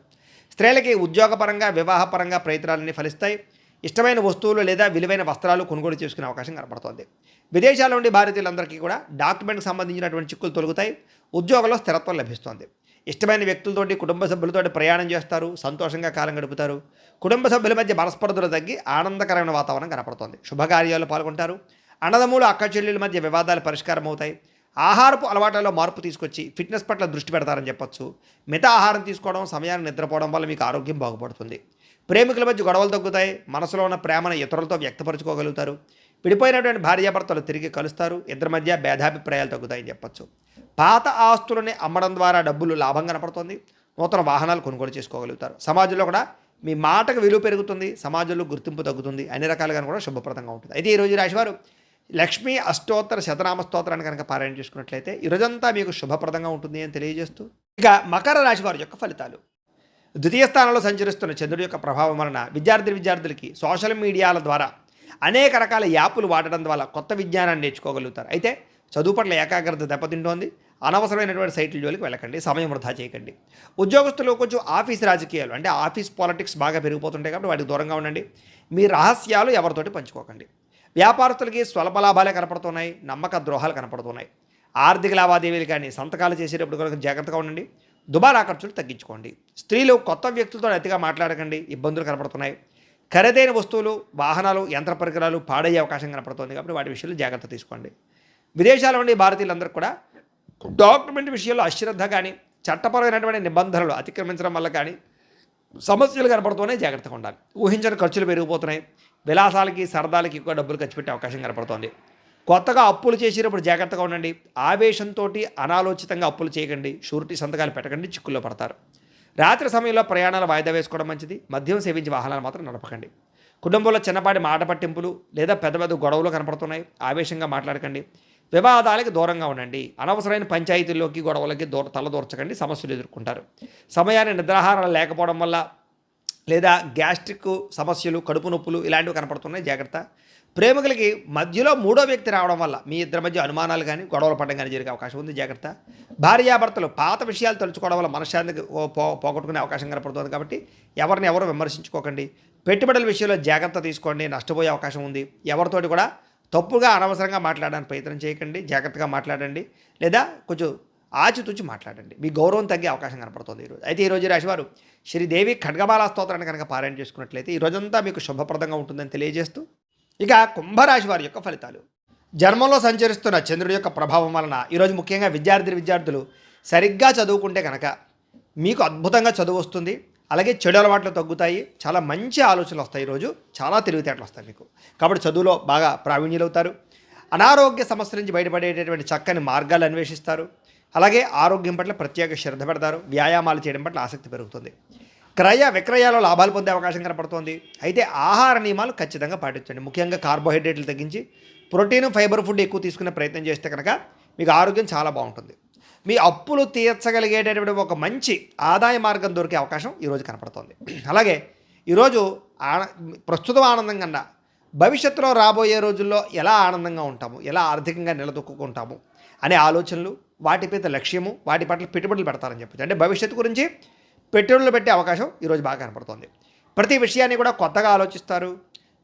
స్త్రీలకి ఉద్యోగపరంగా, వివాహపరంగా ప్రయత్నాలన్నీ ఫలిస్తాయి. ఇష్టమైన వస్తువులు లేదా విలువైన వస్త్రాలు కొనుగోలు చేసుకునే అవకాశం కనపడుతోంది. విదేశాల నుండి భారతీయులందరికీ కూడా డాక్యుమెంట్కి సంబంధించినటువంటి చిక్కులు తొలగుతాయి. ఉద్యోగంలో స్థిరత్వం లభిస్తోంది. ఇష్టమైన వ్యక్తులతోటి, కుటుంబ సభ్యులతోటి ప్రయాణం చేస్తారు. సంతోషంగా కాలం గడుపుతారు. కుటుంబ సభ్యుల మధ్య మనస్పర్ధలు తగ్గి ఆనందకరమైన వాతావరణం కనపడుతోంది. శుభకార్యాల్లో పాల్గొంటారు. అన్నదమ్ములు, అక్క చెల్లెళ్ళ మధ్య వివాదాలు పరిష్కారం అవుతాయి. ఆహారపు అలవాట్లలో మార్పు తీసుకొచ్చి ఫిట్నెస్ పట్ల దృష్టి పెడతారని చెప్పొచ్చు. మిత ఆహారం తీసుకోవడం, సమయాన్ని నిద్రపోవడం వల్ల మీకు ఆరోగ్యం బాగుపడుతుంది. ప్రేమికుల మధ్య గొడవలు తగ్గుతాయి. మనసులో ఉన్న ప్రేమను ఇతరులతో వ్యక్తపరచుకోగలుగుతారు. విడిపోయినటువంటి భార్యాభర్తలు తిరిగి కలుస్తారు. ఇద్దరి మధ్య భేదాభిప్రాయాలు తగ్గుతాయని చెప్పొచ్చు. పాత ఆస్తులని అమ్మడం ద్వారా డబ్బులు లాభం కనపడుతుంది. నూతన వాహనాలు కొనుగోలు చేసుకోగలుగుతారు. సమాజంలో కూడా మీ మాటకు విలువ పెరుగుతుంది. సమాజంలో గుర్తింపు తగ్గుతుంది. అన్ని రకాలుగా కూడా శుభప్రదంగా ఉంటుంది. అయితే ఈరోజు రాశివారు లక్ష్మీ అష్టోత్తర శతనామ స్తోత్రాన్ని కనుక పారాయణ చేసుకున్నట్లయితే ఈరోజంతా మీకు శుభప్రదంగా ఉంటుంది అని తెలియజేస్తూ, ఇక మకర రాశి వారి యొక్క ఫలితాలు. ద్వితీయ స్థానంలో సంచరిస్తున్న చంద్రుడి యొక్క ప్రభావం వలన విద్యార్థులకి సోషల్ మీడియాల ద్వారా అనేక రకాల యాప్లు వాడడం ద్వారా కొత్త విజ్ఞానాన్ని నేర్చుకోగలుగుతారు. అయితే చదువు పట్ల ఏకాగ్రత దెబ్బతింటోంది. అనవసరమైనటువంటి సైట్ల జోలికి వెళ్ళకండి. సమయం వృధా చేయకండి. ఉద్యోగస్తులు కొంచెం ఆఫీస్ రాజకీయాలు అంటే ఆఫీస్ పాలిటిక్స్ బాగా పెరిగిపోతుంటాయి కాబట్టి వాటికి దూరంగా ఉండండి. మీ రహస్యాలు ఎవరితోటి పంచుకోకండి. వ్యాపారస్తులకి స్వల్ప లాభాలే కనపడుతున్నాయి. నమ్మక ద్రోహాలు కనపడుతున్నాయి. ఆర్థిక లావాదేవీలు కానీ సంతకాలు చేసేటప్పుడు కనుక జాగ్రత్తగా ఉండండి. దుబారా ఖర్చులు తగ్గించుకోండి. స్త్రీలు కొత్త వ్యక్తులతో అతిగా మాట్లాడకండి, ఇబ్బందులు కనపడుతున్నాయి. ఖరీదైన వస్తువులు, వాహనాలు, యంత్ర పరికరాలు పాడయ్యే అవకాశం కనపడుతుంది కాబట్టి వాటి విషయంలో జాగ్రత్త తీసుకోండి. విదేశాల నుండి భారతీయులందరూ కూడా డాక్యుమెంట్ విషయంలో అశ్రద్ధ కానీ, చట్టపరమైనటువంటి నిబంధనలు అతిక్రమించడం వల్ల కానీ సమస్యలు కనపడుతున్నాయి, జాగ్రత్తగా ఉండాలి. ఊహించని ఖర్చులు పెరిగిపోతున్నాయి. విలాసాలకి, సరదాలకి ఎక్కువ డబ్బులు ఖర్చు పెట్టే అవకాశం కనపడుతోంది. కొత్తగా అప్పులు చేసేటప్పుడు జాగ్రత్తగా ఉండండి. ఆవేశంతో అనాలోచితంగా అప్పులు చేయకండి. షూరిటీ సంతకాలు పెట్టకండి, చిక్కుల్లో పడతారు. రాత్రి సమయంలో ప్రయాణాలు వాయిదా వేసుకోవడం మంచిది. మద్యం సేవించి వాహనాలు మాత్రం నడపకండి. కుటుంబంలో చిన్నపాటి మాట పట్టింపులు లేదా పెద్ద పెద్ద గొడవలు కనపడుతున్నాయి, ఆవేశంగా మాట్లాడకండి. వివాదాలకి దూరంగా ఉండండి. అనవసరమైన పంచాయతీల్లోకి, గొడవలకి తలదూర్చకండి, సమస్యలు ఎదుర్కొంటారు. సమయాన్ని నిద్రాహారాలు లేకపోవడం వల్ల లేదా గ్యాస్ట్రిక్ సమస్యలు, కడుపు నొప్పులు ఇలాంటివి కనపడుతున్నాయి, జాగ్రత్త. ప్రేమికులకి మధ్యలో మూడో వ్యక్తి రావడం వల్ల మీ ఇద్దరి మధ్య అనుమానాలు కానీ, గొడవలు పడడం కానీ జరిగే అవకాశం ఉంది, జాగ్రత్త. భార్యాభర్తలు పాత విషయాలు తలుచుకోవడం వల్ల మనశ్శాంతికి పోగొట్టుకునే అవకాశం కనపడుతుంది కాబట్టి ఎవరిని ఎవరు విమర్శించుకోకండి. పెట్టుబడుల విషయంలో జాగ్రత్త తీసుకోండి, నష్టపోయే అవకాశం ఉంది. ఎవరితోటి కూడా తప్పుగా అనవసరంగా మాట్లాడడానికి ప్రయత్నం చేయకండి, జాగ్రత్తగా మాట్లాడండి, లేదా కొంచెం ఆచితూచి మాట్లాడండి. మీ గౌరవం తగ్గే అవకాశం కనపడుతుంది ఈరోజు. అయితే ఈరోజు రాశివారు శ్రీదేవి ఖడ్గమాల స్తోత్రాన్ని కనుక పారాయణ చేసుకున్నట్లయితే ఈ రోజంతా మీకు శుభప్రదంగా ఉంటుందని తెలియజేస్తూ, ఇక కుంభరాశి వారి యొక్క ఫలితాలు. జన్మంలో సంచరిస్తున్న చంద్రుడి యొక్క ప్రభావం వలన ఈరోజు ముఖ్యంగా విద్యార్థులు సరిగ్గా చదువుకుంటే కనుక మీకు అద్భుతంగా చదువు వస్తుంది. అలాగే చెడు అలవాట్లు తగ్గుతాయి. చాలా మంచి ఆలోచనలు వస్తాయి. ఈరోజు చాలా తెలివితేటలు వస్తాయి మీకు. కాబట్టి చదువులో బాగా ప్రావీణ్యులవుతారు. అనారోగ్య సమస్యల నుంచి బయటపడేటటువంటి చక్కని మార్గాలు అన్వేషిస్తారు. అలాగే ఆరోగ్యం పట్ల ప్రత్యేక శ్రద్ధ పెడతారు. వ్యాయామాలు చేయడం పట్ల ఆసక్తి పెరుగుతుంది. క్రయ విక్రయాల్లో లాభాలు పొందే అవకాశం కనపడుతోంది. అయితే ఆహార నియమాలు ఖచ్చితంగా పాటించండి. ముఖ్యంగా కార్బోహైడ్రేట్లు తగ్గించి ప్రోటీన్, ఫైబర్ ఫుడ్ ఎక్కువ తీసుకునే ప్రయత్నం చేస్తే కనుక మీకు ఆరోగ్యం చాలా బాగుంటుంది. మీ అప్పులు తీర్చగలిగేటటువంటి ఒక మంచి ఆదాయ మార్గం దొరికే అవకాశం ఈరోజు కనపడుతోంది. అలాగే ఈరోజు ప్రస్తుతం ఆనందం కన్నా భవిష్యత్తులో రాబోయే రోజుల్లో ఎలా ఆనందంగా ఉంటాము, ఎలా ఆర్థికంగా నిలదొక్కుంటాము అనే ఆలోచనలు, వాటి మీద లక్ష్యము, వాటి పట్ల పెట్టుబడులు పెడతారని చెప్పచ్చు. అంటే భవిష్యత్తు గురించి పెట్టుబడులు పెట్టే అవకాశం ఈరోజు బాగా కనపడుతోంది. ప్రతి విషయాన్ని కూడా కొత్తగా ఆలోచిస్తారు.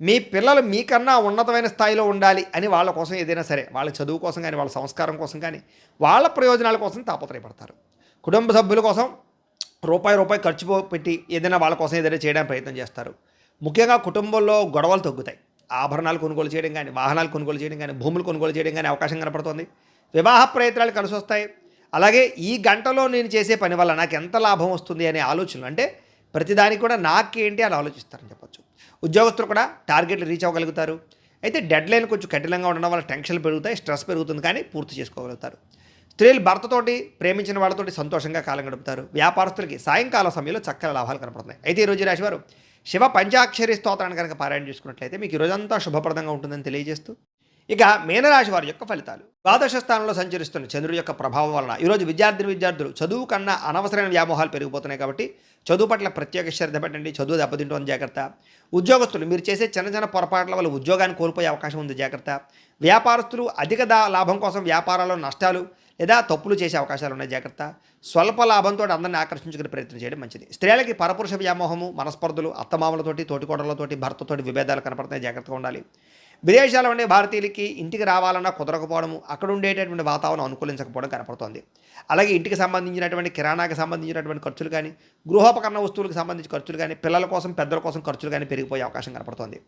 మీ పిల్లలు మీకన్నా ఉన్నతమైన స్థాయిలో ఉండాలి అని వాళ్ళ కోసం ఏదైనా సరే, వాళ్ళ చదువు కోసం కానీ, వాళ్ళ సంస్కారం కోసం కానీ, వాళ్ళ ప్రయోజనాల కోసం తాపత్రయపడతారు. కుటుంబ సభ్యుల కోసం రూపాయి ఖర్చు పెట్టి ఏదైనా వాళ్ళ కోసం ఏదైనా చేయడానికి ప్రయత్నం చేస్తారు. ముఖ్యంగా కుటుంబంలో గొడవలు తగ్గుతాయి. ఆభరణాలు కొనుగోలు చేయడం కానీ, వాహనాలు కొనుగోలు చేయడం కానీ, భూములు కొనుగోలు చేయడం కానీ అవకాశం కనపడుతుంది. వివాహ ప్రయత్నాలు కలిసి వస్తాయి. అలాగే ఈ గంటలో నేను చేసే పని వల్ల నాకు ఎంత లాభం వస్తుంది అనే ఆలోచనలు, అంటే ప్రతిదానికి కూడా నాకేంటి అని ఆలోచిస్తారని చెప్పచ్చు. ఉద్యోగస్తులు కూడా టార్గెట్లు రీచ్ అవ్వగలుగుతారు. అయితే డెడ్ లైన్ కొంచెం కఠినంగా ఉండడం వల్ల టెన్షన్లు పెరుగుతాయి, స్ట్రెస్ పెరుగుతుంది, కానీ పూర్తి చేసుకోగలుగుతారు. స్త్రీలు భర్తతోటి, ప్రేమించిన వాళ్ళతోటి సంతోషంగా కాలం గడుపుతారు. వ్యాపారస్తులకి సాయంకాల సమయంలో చక్కని లాభాలు కనపడుతున్నాయి. అయితే ఈరోజు రాశివారు శివ పంచాక్షరి స్తోత్రాన్ని కనుక పారాయణ చేసుకున్నట్లయితే మీకు ఈరోజంతా శుభప్రదంగా ఉంటుందని తెలియజేస్తూ, ఇక మీనరాశి వారి యొక్క ఫలితాలు. ద్వాదశ స్థానంలో సంచరిస్తున్న చంద్రుడి యొక్క ప్రభావం వలన ఈరోజు విద్యార్థులు చదువు కన్నా అనవసరమైన వ్యామోహాలు పెరిగిపోతున్నాయి కాబట్టి చదువు పట్ల ప్రత్యేక శ్రద్ధ పెట్టండి. చదువు దెబ్బతింటుంది, జాగ్రత్త. ఉద్యోగస్తులు మీరు చేసే చిన్న పొరపాట్ల వల్ల ఉద్యోగాన్ని కోల్పోయే అవకాశం ఉంది, జాగ్రత్త. వ్యాపారస్తులు అధిక లాభం కోసం వ్యాపారాల్లో నష్టాలు లేదా తప్పులు చేసే అవకాశాలు ఉన్నాయి, జాగ్రత్త. స్వల్ప లాభంతో అందరిని ఆకర్షించుకునే ప్రయత్నం చేయడం మంచిది. స్త్రీలకి పరపురుష వ్యామోహము, మనస్పర్ధలు, అత్తమామలతోటి, తోటికోడలతోటి, భర్తతోటి విభేదాలు కనపడుతున్నాయి, జాగ్రత్తగా ఉండాలి. విదేశాల్లో ఉండే భారతీయులకి ఇంటికి రావాలన్నా కుదరకపోవడము, అక్కడ ఉండేటటువంటి వాతావరణం అనుకూలించకపోవడం కనపడుతోంది. అలాగే ఇంటికి సంబంధించినటువంటి కిరాణాకి సంబంధించినటువంటి ఖర్చులు కానీ, గృహోపకరణ వస్తువులకు సంబంధించిన ఖర్చులు కానీ, పిల్లల కోసం, పెద్దల కోసం ఖర్చులు కానీ పెరిగిపోయే అవకాశం కనపడుతోంది.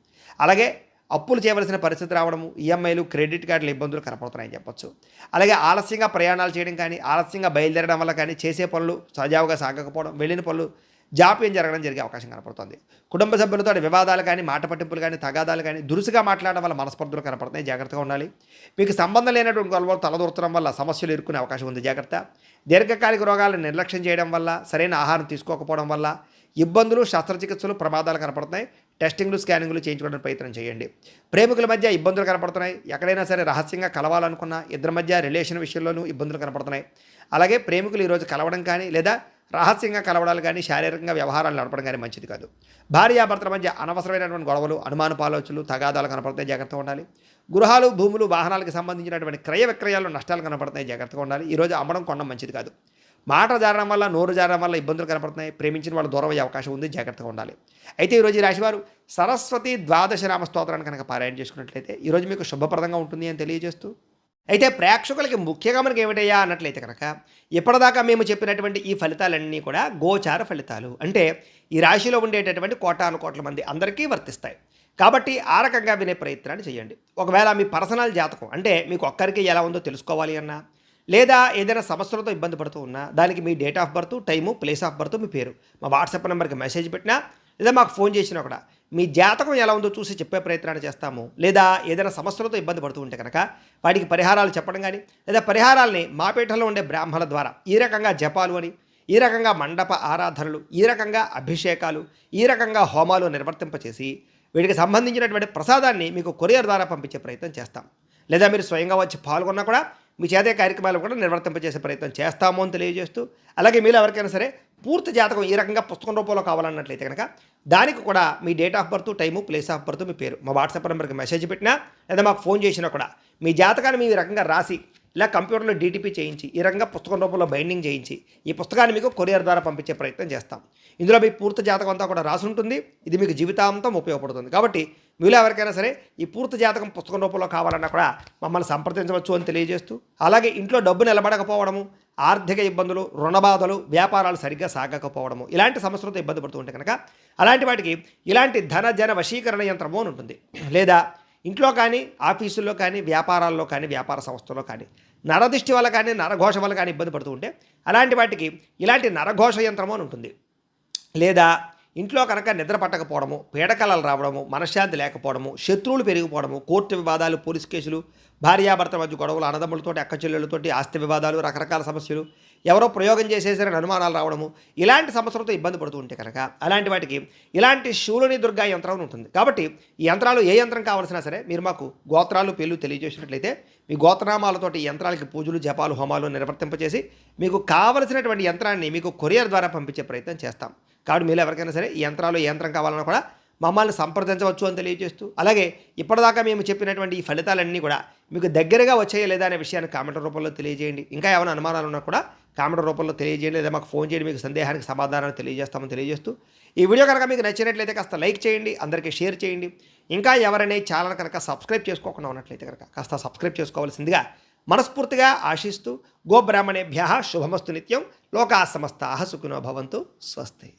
అలాగే అప్పులు చేయవలసిన పరిస్థితి రావడము, ఈఎంఐలు, క్రెడిట్ కార్డుల ఇబ్బందులు కనపడుతున్నాయని చెప్పొచ్చు. అలాగే ఆలస్యంగా ప్రయాణాలు చేయడం కానీ, ఆలస్యంగా బయలుదేరడం వల్ల కానీ, చేసే పనులు సజావుగా సాగకపోవడం, వెళ్ళిన పనులు జాప్యం జరిగే అవకాశం కనపడుతుంది. కుటుంబ సభ్యులతో వివాదాలు కానీ, మాట పట్టింపులు కానీ, తగాదాలు కానీ, దురుసుగా మాట్లాడడం వల్ల మనస్పర్ధలు కనపడుతున్నాయి, జాగ్రత్తగా ఉండాలి. మీకు సంబంధం లేనటువంటి గొడవలు తలదూర్చడం వల్ల సమస్యలు ఎదుర్కొనే అవకాశం ఉంది, జాగ్రత్త. దీర్ఘకాలిక రోగాలను నిర్లక్ష్యం చేయడం వల్ల, సరైన ఆహారం తీసుకోకపోవడం వల్ల ఇబ్బందులు, శస్త్రచికిత్సలు, ప్రమాదాలు కనపడుతున్నాయి. టెస్టింగ్లు, స్కానింగ్లు చేయించుకోవడానికి ప్రయత్నం చేయండి. ప్రేమికుల మధ్య ఇబ్బందులు కనపడుతున్నాయి. ఎక్కడైనా సరే రహస్యంగా కలవాలనుకున్నా ఇద్దరి మధ్య రిలేషన్ విషయంలోనూ ఇబ్బందులు కనపడుతున్నాయి. అలాగే ప్రేమికులు ఈరోజు కలవడం కానీ, లేదా రహస్యంగా కలవడాలు కానీ, శారీరకంగా వ్యవహారాలు నడపడం కానీ మంచిది కాదు. భార్యాభర్తల మధ్య అనవసరమైనటువంటి గొడవలు, అనుమానపు ఆలోచనలు, తగాదాలు కనపడతాయి, జాగ్రత్తగా ఉండాలి. గృహాలు, భూములు, వాహనాలకు సంబంధించినటువంటి క్రయ విక్రయాల్లో నష్టాలు కనపడుతున్నాయి, జాగ్రత్తగా ఉండాలి. ఈరోజు అమ్మడం, కొనడం మంచిది కాదు. మాట జారడం వల్ల, నోరు జారడం వల్ల ఇబ్బందులు కనపడుతున్నాయి. ప్రేమించిన వాళ్ళు దూరం అయ్యే అవకాశం ఉంది, జాగ్రత్తగా ఉండాలి. అయితే ఈరోజు ఈ రాశివారు సరస్వతి ద్వాదశ నామ స్తోత్రాన్ని కనుక పారాయణ చేసుకున్నట్లయితే ఈరోజు మీకు శుభప్రదంగా ఉంటుంది అని తెలియజేస్తూ, అయితే ప్రేక్షకులకి ముఖ్యంగా మనకి ఏమిటయ్యా అన్నట్లయితే కనుక ఇప్పటిదాకా మేము చెప్పినటువంటి ఈ ఫలితాలన్నీ కూడా గోచార ఫలితాలు. అంటే ఈ రాశిలో ఉండేటటువంటి కోటాను కోట్ల మంది అందరికీ వర్తిస్తాయి. కాబట్టి ఆ రకంగా వినే ప్రయత్నాన్ని చేయండి. ఒకవేళ మీ పర్సనల్ జాతకం అంటే మీకు ఒక్కరికి ఎలా ఉందో తెలుసుకోవాలి అన్నా, లేదా ఏదైనా సమస్యలతో ఇబ్బంది పడుతూ ఉన్నా దానికి మీ date of birth, time, place of birth, మీ పేరు మా వాట్సాప్ నెంబర్కి మెసేజ్ పెట్టినా లేదా మాకు ఫోన్ చేసినా కూడా మీ జాతకం ఎలా ఉందో చూసి చెప్పే ప్రయత్నాన్ని చేస్తాము. లేదా ఏదైనా సమస్యలతో ఇబ్బంది పడుతూ ఉంటే కనుక వాటికి పరిహారాలు చెప్పడం కానీ, లేదా పరిహారాలని మా పీఠంలో ఉండే బ్రాహ్మణుల ద్వారా ఈ రకంగా జపాలు అని, ఈ రకంగా మండప ఆరాధనలు, ఈ రకంగా అభిషేకాలు, ఈ రకంగా హోమాలు నిర్వర్తింపచేసి వీటికి సంబంధించినటువంటి ప్రసాదాన్ని మీకు కొరియర్ ద్వారా పంపించే ప్రయత్నం చేస్తాం. లేదా మీరు స్వయంగా వచ్చి పాల్గొన్నా కూడా మీ చేతే కార్యక్రమాలు కూడా నిర్వర్తింపజేసే ప్రయత్నం చేస్తాము అని తెలియజేస్తూ, అలాగే మీరు ఎవరికైనా సరే పూర్తి జాతకం ఈ రకంగా పుస్తకం రూపంలో కావాలన్నట్లయితే కనుక దానికి కూడా మీ date of birth, time, place of birth, మీ పేరు మా వాట్సాప్ నెంబర్కి మెసేజ్ పెట్టినా లేదా మాకు ఫోన్ చేసినా కూడా మీ జాతకాన్ని మీ రకంగా రాసి ఇలా కంప్యూటర్లో డీటీపీ చేయించి ఈ రకంగా పుస్తకం రూపంలో బైండింగ్ చేయించి ఈ పుస్తకాన్ని మీకు కొరియర్ ద్వారా పంపించే ప్రయత్నం చేస్తాం. ఇందులో మీ పూర్తి జాతకం అంతా కూడా రాసి ఉంటుంది. ఇది మీకు జీవితాంతం ఉపయోగపడుతుంది. కాబట్టి మీలో ఎవరికైనా సరే ఈ పూర్తి జాతకం పుస్తకం రూపంలో కావాలన్నా కూడా మమ్మల్ని సంప్రదించవచ్చు అని తెలియజేస్తూ, అలాగే ఇంట్లో డబ్బు నిలబడకపోవడము, ఆర్థిక ఇబ్బందులు, రుణ బాధలు, వ్యాపారాలు సరిగ్గా సాగకపోవడము, ఇలాంటి సమస్యలతో ఇబ్బంది పడుతూ ఉంటే కనుక అలాంటి వాటికి ఇలాంటి ధన జన వశీకరణ యంత్రము అని ఉంటుంది. లేదా ఇంట్లో కానీ, ఆఫీసుల్లో కానీ, వ్యాపారాల్లో కానీ, వ్యాపార సంస్థల్లో కానీ నరదిష్టి వల్ల కానీ, నరఘోష వల్ల కానీ ఇబ్బంది పడుతూ ఉంటే అలాంటి వాటికి ఇలాంటి నరఘోష యంత్రము అని ఉంటుంది. లేదా ఇంట్లో కనుక నిద్ర పట్టకపోవడము, పీడకలలు రావడము, మనశ్శాంతి లేకపోవడము, శత్రువులు పెరిగిపోవడము, కోర్టు వివాదాలు, పోలీస్ కేసులు, భార్యాభర్త మధ్య గొడవలు, అన్నదమ్ములతోటి, అక్కచెల్లెళ్ళతోటి ఆస్తి వివాదాలు, రకరకాల సమస్యలు, ఎవరో ప్రయోగం చేసేసరికి అనుమానాలు రావడము, ఇలాంటి సమస్యలతో ఇబ్బంది పడుతూ ఉంటే కనుక అలాంటి వాటికి ఇలాంటి శూలుని దుర్గా యంత్రం ఉంటుంది. కాబట్టి ఈ యంత్రాలు ఏ యంత్రం కావాల్సినా సరే మీరు మాకు గోత్రాలు, పేర్లు తెలియజేసినట్లయితే మీ గోత్రనామాలతోటి ఈ యంత్రాలకి పూజలు, జపాలు, హోమాలు నిర్వర్తింపచేసి మీకు కావలసినటువంటి యంత్రాన్ని మీకు కొరియర్ ద్వారా పంపించే ప్రయత్నం చేస్తాం. కాబట్టి మీరు ఎవరికైనా సరే ఈ యంత్రాలు ఏ యంత్రం కావాలన్నా కూడా మమ్మల్ని సంప్రదించవచ్చు అని తెలియజేస్తూ, అలాగే ఇప్పటిదాకా మేము చెప్పినటువంటి ఈ ఫలితాలన్నీ కూడా మీకు దగ్గరగా వచ్చాయా లేదా అనే విషయాన్ని కామెంట్ రూపంలో తెలియజేయండి. ఇంకా ఏమైనా అనుమానాలు ఉన్నా కూడా కామెంట్ రూపంలో తెలియజేయండి, లేదా మాకు ఫోన్ చేయండి. మీకు సందేహానికి సమాధానాన్ని తెలియజేస్తామని తెలియజేస్తూ, ఈ వీడియో కనుక మీకు నచ్చినట్లయితే కాస్త లైక్ చేయండి, అందరికీ షేర్ చేయండి. ఇంకా ఎవరైనా ఛానల్ కనుక సబ్స్క్రైబ్ చేసుకోకుండా ఉన్నట్లయితే కనుక కాస్త సబ్స్క్రైబ్ చేసుకోవాల్సిందిగా మనస్ఫూర్తిగా ఆశిస్తూ, గోబ్రాహ్మణేభ్యః శుభమస్తు నిత్యం, లోకా సమస్తాః సుఖినో భవంతు, స్వస్తి.